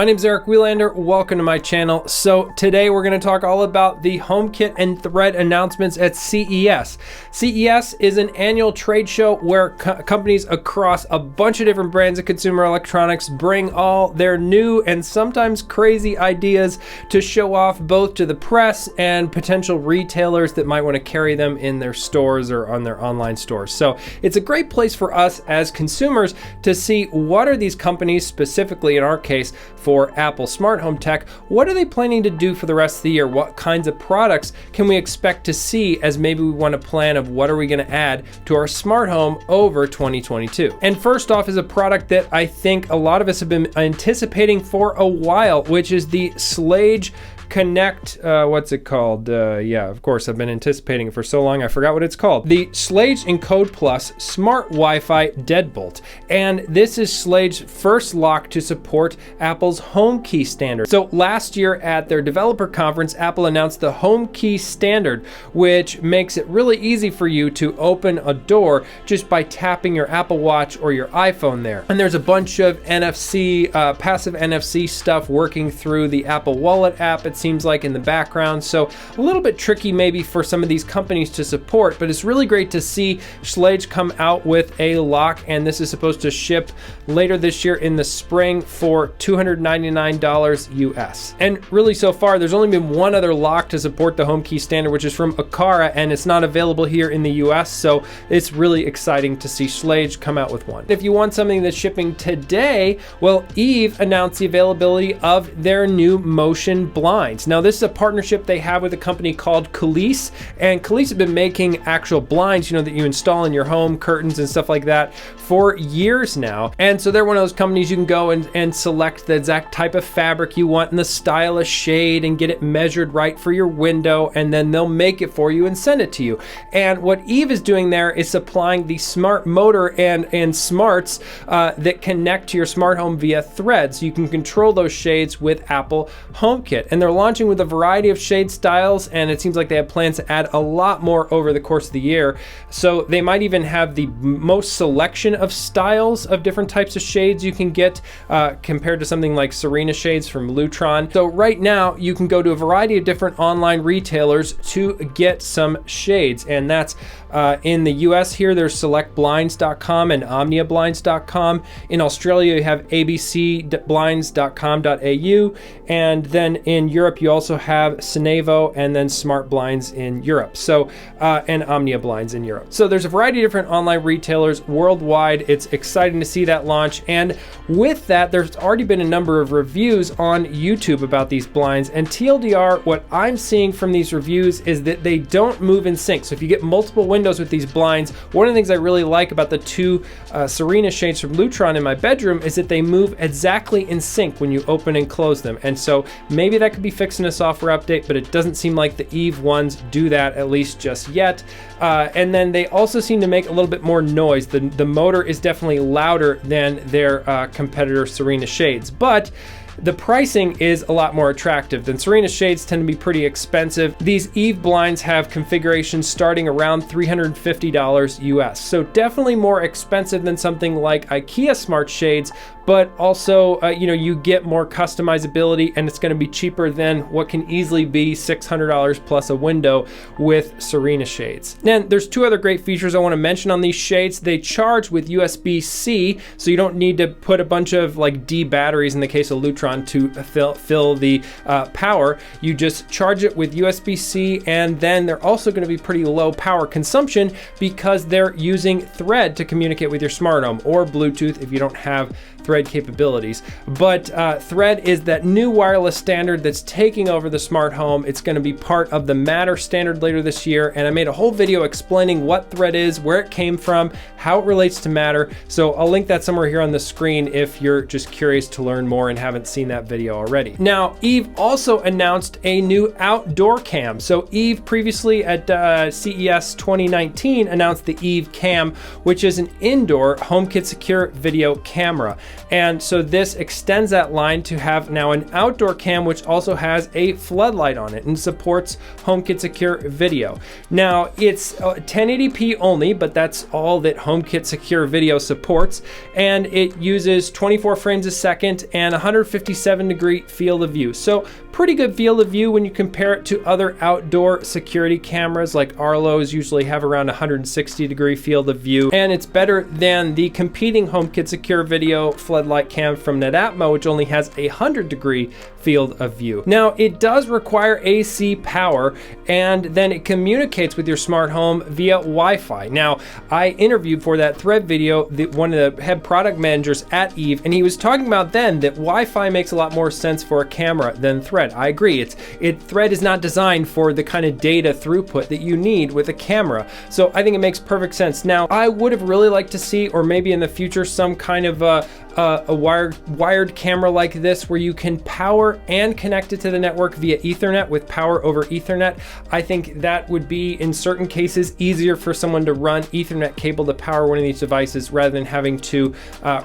My name is Eric Welander. Welcome to my channel. So today we're going to talk all about the HomeKit and Thread announcements at CES. CES is an annual trade show where companies across a bunch of different brands of consumer electronics bring all their new and sometimes crazy ideas to show off both to the press and potential retailers that might want to carry them in their stores or on their online stores. So it's a great place for us as consumers to see what are these companies, specifically in our case for Apple smart home tech, what are they planning to do for the rest of the year? What kinds of products can we expect to see as maybe we want a plan of what are we going to add to our smart home over 2022? And first off is a product that I think a lot of us have been anticipating for a while, which is the Schlage Connect, what's it called? Yeah, of course, I've been anticipating it for so long, I forgot what it's called. The Schlage Encode Plus Smart Wi-Fi Deadbolt. And this is Schlage's first lock to support Apple's HomeKey standard. So last year at their developer conference, Apple announced the HomeKey standard, which makes it really easy for you to open a door just by tapping your Apple Watch or your iPhone there. And there's a bunch of NFC, passive NFC stuff working through the Apple Wallet app, it seems like, in the background. So a little bit tricky maybe for some of these companies to support, but it's really great to see Schlage come out with a lock, and this is supposed to ship later this year in the spring for $299 US. And really so far, there's only been one other lock to support the HomeKey standard, which is from Aqara, and it's not available here in the US. So it's really exciting to see Schlage come out with one. If you want something that's shipping today, well, Eve announced the availability of their new motion blinds. Now, this is a partnership they have with a company called Kohler, and Kohler have been making actual blinds, you know, that you install in your home, curtains and stuff like that, for years now. And so they're one of those companies you can go and select the exact type of fabric you want and the stylish shade and get it measured right for your window, and then they'll make it for you and send it to you. And what Eve is doing there is supplying the smart motor and smarts that connect to your smart home via Thread, so you can control those shades with Apple HomeKit. And they're launching with a variety of shade styles, and it seems like they have plans to add a lot more over the course of the year. So they might even have the most selection of styles of different types of shades you can get compared to something like Serena shades from Lutron. So right now you can go to a variety of different online retailers to get some shades, and that's in the US here there's selectblinds.com and omniablinds.com. In Australia you have abcblinds.com.au, and then in Europe you also have Cinevo and then Smart Blinds in Europe. So and Omnia Blinds in Europe. So there's a variety of different online retailers worldwide. It's exciting to see that launch, and with that there's already been a number of reviews on YouTube about these blinds, and TLDR, what I'm seeing from these reviews is that they don't move in sync. So if you get multiple windows with these blinds, one of the things I really like about the two Serena shades from Lutron in my bedroom is that they move exactly in sync when you open and close them. And so maybe that could be fixed in a software update, but it doesn't seem like the Eve ones do that, at least just yet. And then they also seem to make a little bit more noise. The motor is definitely louder than their competitor Serena shades, but the pricing is a lot more attractive than Serena shades tend to be pretty expensive. These Eve blinds have configurations starting around $350 US. So definitely more expensive than something like IKEA smart shades, but also, you know, you get more customizability, and it's going to be cheaper than what can easily be $600 plus a window with Serena shades. Then there's two other great features I want to mention on these shades. They charge with USB-C, so you don't need to put a bunch of like D batteries in the case of Lutron to fill the power. You just charge it with USB-C, and then they're also going to be pretty low power consumption because they're using Thread to communicate with your smart home, or Bluetooth if you don't have Thread capabilities. But Thread is that new wireless standard that's taking over the smart home. It's going to be part of the Matter standard later this year, and I made a whole video explaining what Thread is, where it came from, how it relates to Matter. So I'll link that somewhere here on the screen if you're just curious to learn more and haven't seen that video already. Now, Eve also announced a new outdoor cam. So Eve previously at CES 2019 announced the Eve Cam, which is an indoor HomeKit secure video camera. And so this extends that line to have now an outdoor cam, which also has a floodlight on it and supports HomeKit Secure Video. Now it's 1080p only, but that's all that HomeKit Secure Video supports. And it uses 24 frames a second and 157-degree field of view. So pretty good field of view when you compare it to other outdoor security cameras like Arlo's usually have around 160-degree field of view. And it's better than the competing HomeKit Secure Video floodlight cam from Netatmo, which only has a 100-degree field of view. Now, it does require AC power, and then it communicates with your smart home via Wi-Fi. Now, I interviewed for that Thread video one of the head product managers at Eve, and he was talking about then that Wi-Fi makes a lot more sense for a camera than Thread. I agree. Thread is not designed for the kind of data throughput that you need with a camera. So I think it makes perfect sense. Now, I would have really liked to see, or maybe in the future, some kind of a wired camera like this where you can power and connect it to the network via Ethernet with power over Ethernet. I think that would be, in certain cases, easier for someone to run Ethernet cable to power one of these devices rather than having to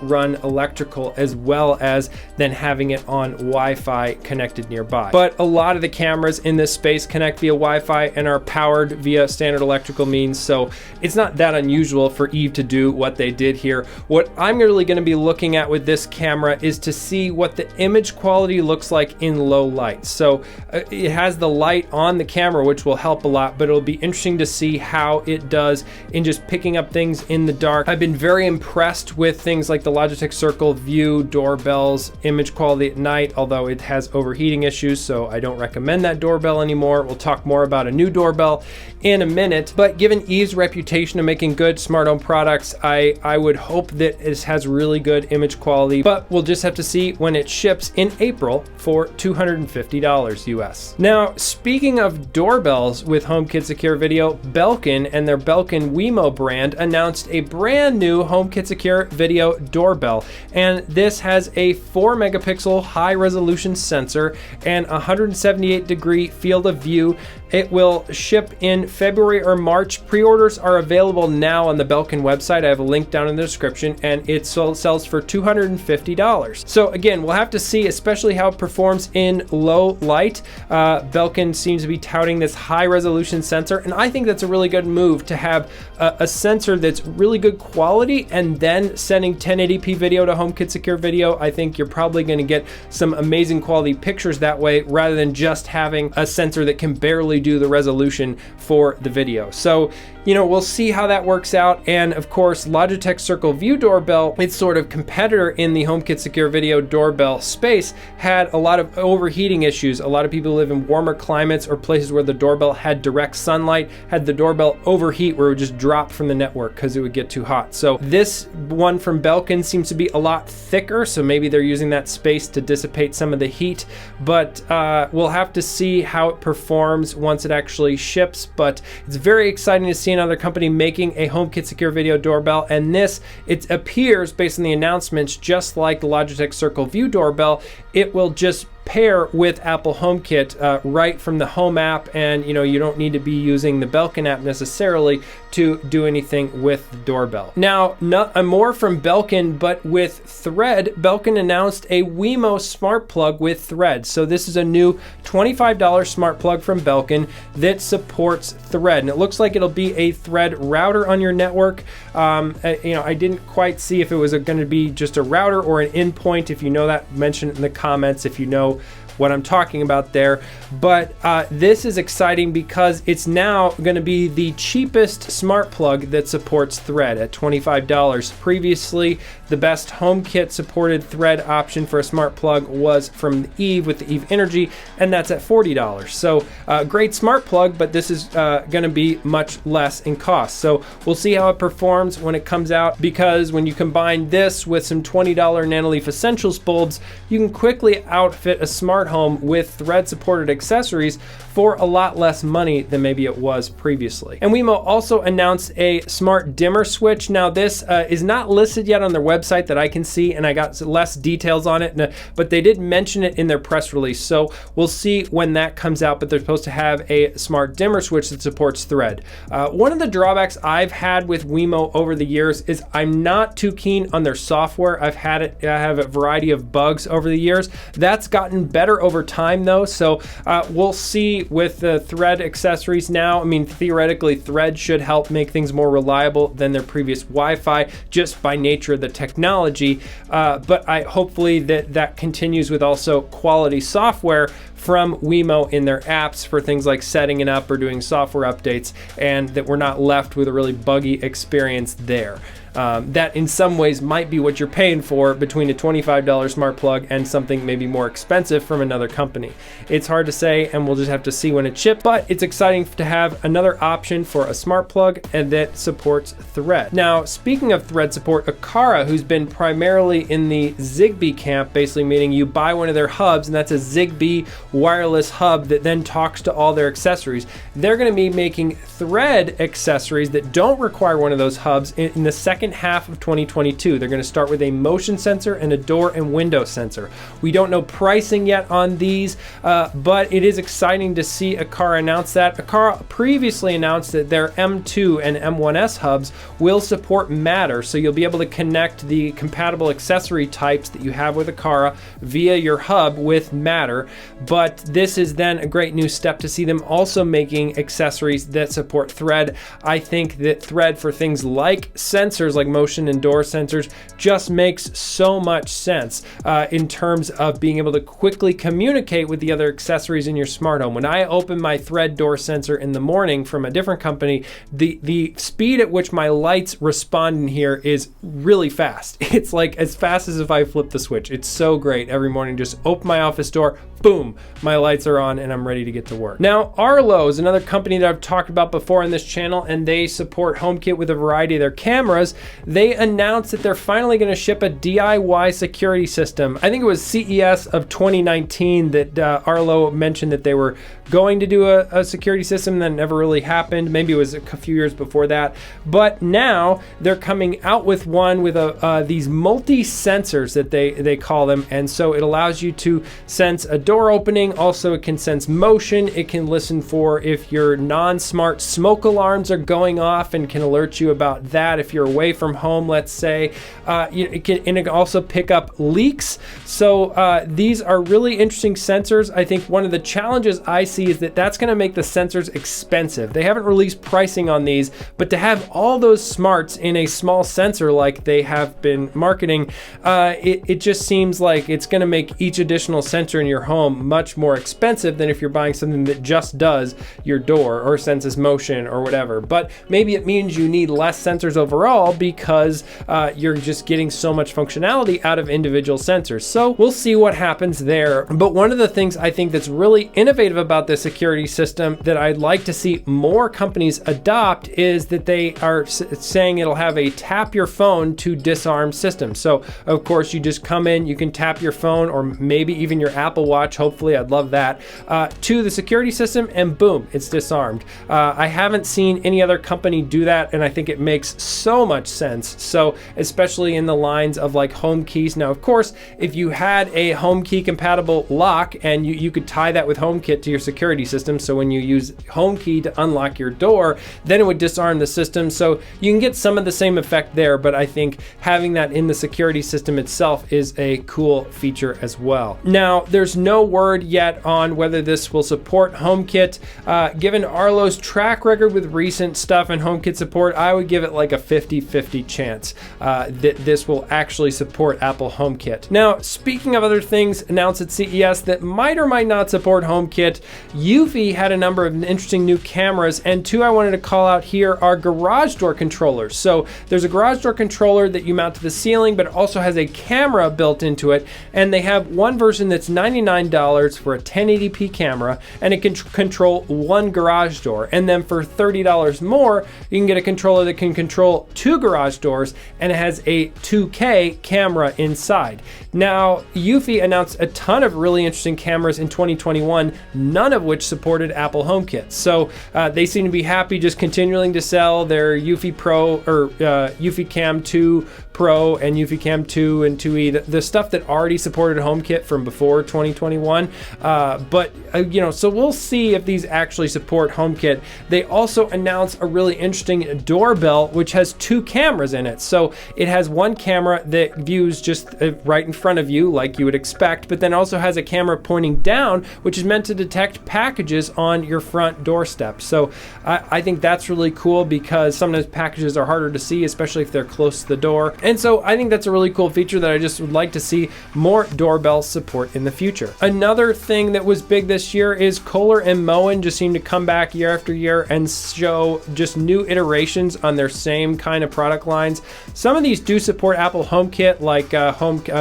run electrical, as well as then having it on Wi-Fi connected nearby. But a lot of the cameras in this space connect via Wi-Fi and are powered via standard electrical means, so it's not that unusual for Eve to do what they did here. What I'm really going to be looking at with this camera is to see what the image quality looks like in low light. So it has the light on the camera, which will help a lot, but it'll be interesting to see how it does in just picking up things in the dark. I've been very impressed with things like the Logitech Circle View Doorbell's image quality at night, although it has overheating issues, so I don't recommend that doorbell anymore. We'll talk more about a new doorbell in a minute, but given Eve's reputation of making good smart home products, I would hope that it has really good image quality, but we'll just have to see when it ships in April for $250 US. Now, speaking of doorbells with HomeKit Secure Video, Belkin and their Belkin Wemo brand announced a brand new HomeKit Secure Video doorbell, and this has a 4-megapixel high-resolution sensor and 178-degree field of view. It will ship in February or March. Pre-orders are available now on the Belkin website. I have a link down in the description, and it sells for $250. So again, we'll have to see, especially how it performs in low light. Belkin seems to be touting this high-resolution sensor, and I think that's a really good move to have a sensor that's really good quality and then sending 1080p video to HomeKit Secure Video. I think you're probably going to get some amazing quality pictures that way, rather than just having a sensor that can barely do the resolution for the video. So, we'll see how that works out. And of course, Logitech Circle View Doorbell, its sort of competitor in the HomeKit Secure Video doorbell space, had a lot of overheating issues. A lot of people who live in warmer climates or places where the doorbell had direct sunlight had the doorbell overheat, where it would just drop from the network because it would get too hot. So this one from Belkin seems to be a lot thicker, so maybe they're using that space to dissipate some of the heat, but we'll have to see how it performs once it actually ships. But it's very exciting to see another company making a HomeKit Secure Video doorbell, and it appears, based on the announcements, just like the Logitech Circle View doorbell, it will just pair with Apple HomeKit right from the Home app, and you don't need to be using the Belkin app necessarily to do anything with the doorbell. Now, more from Belkin, but with Thread. Belkin announced a Wemo smart plug with Thread. So this is a new $25 smart plug from Belkin that supports Thread, and it looks like it'll be a Thread router on your network. I didn't quite see if it was going to be just a router or an endpoint. If you know that, mention it in the comments if you know what I'm talking about there. But this is exciting because it's now going to be the cheapest smart plug that supports Thread at $25. Previously, the best HomeKit supported Thread option for a smart plug was from Eve with the Eve Energy, and that's at $40. So great smart plug, but this is going to be much less in cost. So we'll see how it performs when it comes out, because when you combine this with some $20 Nanoleaf Essentials bulbs, you can quickly outfit a smart home with Thread supported accessories for a lot less money than maybe it was previously. And Wemo also announced a smart dimmer switch. Now this is not listed yet on their website that I can see, and I got less details on it, but they did mention it in their press release. So we'll see when that comes out, but they're supposed to have a smart dimmer switch that supports Thread. One of the drawbacks I've had with Wemo over the years is I'm not too keen on their software. I have a variety of bugs over the years. That's gotten better over time though, so we'll see with the Thread accessories now. I mean, theoretically, Thread should help make things more reliable than their previous Wi-Fi just by nature of the technology, but hopefully that continues with also quality software from Wemo in their apps for things like setting it up or doing software updates, and that we're not left with a really buggy experience there. That in some ways might be what you're paying for between a $25 smart plug and something maybe more expensive from another company. It's hard to say, and we'll just have to see when it ships, but it's exciting to have another option for a smart plug and that supports Thread. Now, speaking of Thread support, Aqara, who's been primarily in the Zigbee camp, basically meaning you buy one of their hubs, and that's a Zigbee wireless hub that then talks to all their accessories. They're going to be making Thread accessories that don't require one of those hubs in the second half of 2022. They're going to start with a motion sensor and a door and window sensor. We don't know pricing yet on these, but it is exciting to see Aqara announce that. Aqara previously announced that their M2 and M1S hubs will support Matter, so you'll be able to connect the compatible accessory types that you have with Aqara via your hub with Matter. But this is then a great new step to see them also making accessories that support Thread. I think that Thread for things like sensors, like motion and door sensors, just makes so much sense in terms of being able to quickly communicate with the other accessories in your smart home. When I open my Thread door sensor in the morning from a different company, the speed at which my lights respond in here is really fast. It's like as fast as if I flip the switch. It's so great. Every morning, just open my office door, boom, my lights are on and I'm ready to get to work. Now, Arlo is another company that I've talked about before on this channel, and they support HomeKit with a variety of their cameras. They announced that they're finally going to ship a DIY security system. I think it was CES of 2019 that Arlo mentioned that they were going to do a security system that never really happened. Maybe it was a few years before that. But now they're coming out with one with these multi-sensors that they call them. And so it allows you to sense a door opening. Also, it can sense motion. It can listen for if your non-smart smoke alarms are going off and can alert you about that if you're away from home, let's say. It can also pick up leaks. So these are really interesting sensors. I think one of the challenges I see is that that's going to make the sensors expensive. They haven't released pricing on these, but to have all those smarts in a small sensor like they have been marketing, it just seems like it's going to make each additional sensor in your home much more expensive than if you're buying something that just does your door or senses motion or whatever. But maybe it means you need less sensors overall because you're just getting so much functionality out of individual sensors. So we'll see what happens there. But one of the things I think that's really innovative about the security system that I'd like to see more companies adopt is that they are saying it'll have a tap your phone to disarm system. So of course you just come in, you can tap your phone or maybe even your Apple Watch, hopefully, I'd love that, to the security system, and boom, it's disarmed. I haven't seen any other company do that, and I think it makes so much sense. So especially in the lines of like HomeKeys. Now, of course, if you had a HomeKey compatible lock and you could tie that with HomeKit to your security system, so when you use HomeKey to unlock your door, then it would disarm the system. So you can get some of the same effect there, but I think having that in the security system itself is a cool feature as well. Now, there's no word yet on whether this will support HomeKit. Given Arlo's track record with recent stuff and HomeKit support, I would give it like a 50-50 chance that this will actually support Apple HomeKit. Now, speaking of other things announced at CES that might or might not support HomeKit, Eufy had a number of interesting new cameras, and two I wanted to call out here are garage door controllers. So there's a garage door controller that you mount to the ceiling, but it also has a camera built into it, and they have one version that's $99 for a 1080p camera, and it can control one garage door. And then for $30 more, you can get a controller that can control two garage doors, and it has a 2K camera inside. Now, Eufy announced a ton of really interesting cameras in 2021, none of which supported Apple HomeKit. So they seem to be happy just continuing to sell their Eufy Pro or Eufy Cam 2 Pro and Eufy Cam 2 and 2E, the stuff that already supported HomeKit from before 2021. So we'll see if these actually support HomeKit. They also announced a really interesting doorbell, which has 2 cameras in it. So it has one camera that views just right in front of you, like you would expect, but then also has a camera pointing down, which is meant to detect packages on your front doorstep. So I think that's really cool because sometimes packages are harder to see, especially if they're close to the door. And so I think that's a really cool feature that I just would like to see more doorbell support in the future. Another thing that was big this year is Kohler and Moen just seem to come back year after year and show just new iterations on their same kind of product lines. Some of these do support Apple HomeKit, like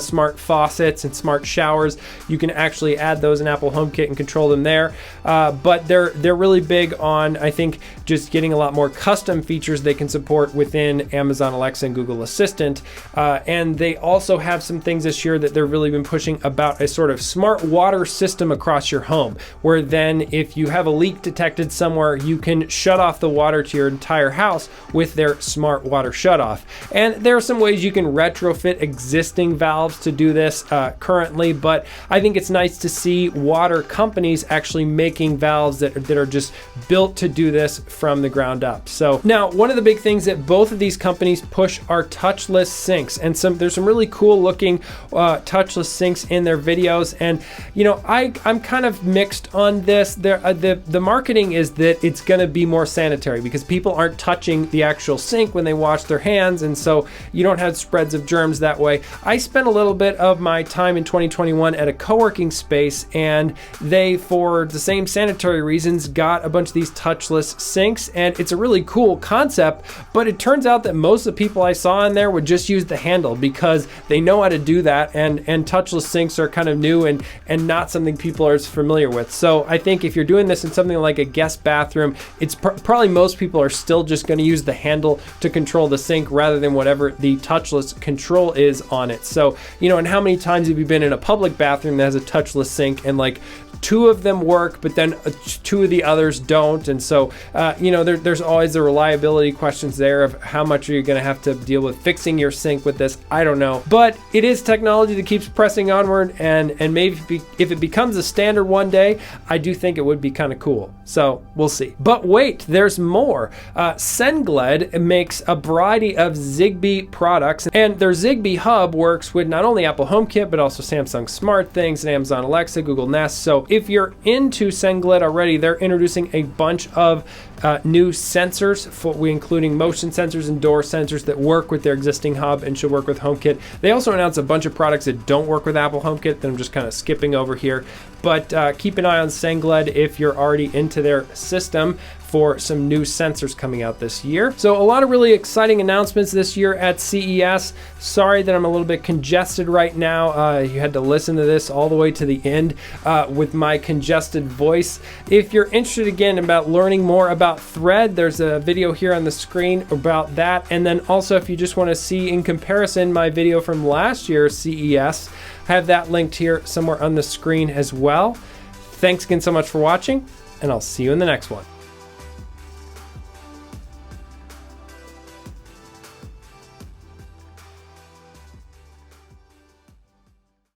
smart faucets and smart showers. You can actually add those in Apple HomeKit and control them there. But they're really big on, I think, just getting a lot more custom features they can support within Amazon Alexa and Google Assistant. And they also have some things this year that they've really been pushing about a sort of smart water system across your home, where then if you have a leak detected somewhere, you can shut off the water to your entire house with their smart water shutoff. And there are some ways you can retrofit existing valves to do this currently, but I think it's nice to see water companies actually making valves that are just built to do this from the ground up. So now, one of the big things that both of these companies push are touchless sinks, and there's some really cool looking touchless sinks in their videos. And I'm kind of mixed on this. The marketing is that it's going to be more sanitary because people aren't touching the actual sink when they wash their hands, and so you don't have spreads of germs that way. I spent a little bit of my time in 2021 at a co-working space, and they, for the same sanitary reasons, got a bunch of these touchless sinks, and it's a really cool concept. But it turns out that most of the people I saw in there would just use the handle because they know how to do that, and touchless sinks are kind of new and not something people are as familiar with. So I think if you're doing this in something like a guest bathroom, it's probably most people are still just going to use the handle to control the sink rather than whatever the touchless control is on it. So, and how many times have you been in a public bathroom that has a touchless sink and like 2 of them work, but then 2 of the others don't? And so, there's always the reliability questions there of how much are you going to have to deal with fixing your sink with this. I don't know. But it is technology that keeps pressing onward, and maybe if it becomes a standard one day, I do think it would be kind of cool. So we'll see. But wait, there's more. Sengled makes a variety of Zigbee products, and their Zigbee hub works with not only Apple HomeKit, but also Samsung SmartThings and Amazon Alexa, Google Nest. So if you're into Sengled already, they're introducing a bunch of new sensors, including motion sensors and door sensors that work with their existing hub and should work with HomeKit. They also announced a bunch of products that don't work with Apple HomeKit that I'm just kind of skipping over here. But keep an eye on Sengled if you're already into their system for some new sensors coming out this year. So a lot of really exciting announcements this year at CES. Sorry that I'm a little bit congested right now. You had to listen to this all the way to the end with my congested voice. If you're interested again about learning more about Thread, there's a video here on the screen about that. And then also if you just want to see in comparison my video from last year's CES, I have that linked here somewhere on the screen as well. Thanks again so much for watching, and I'll see you in the next one.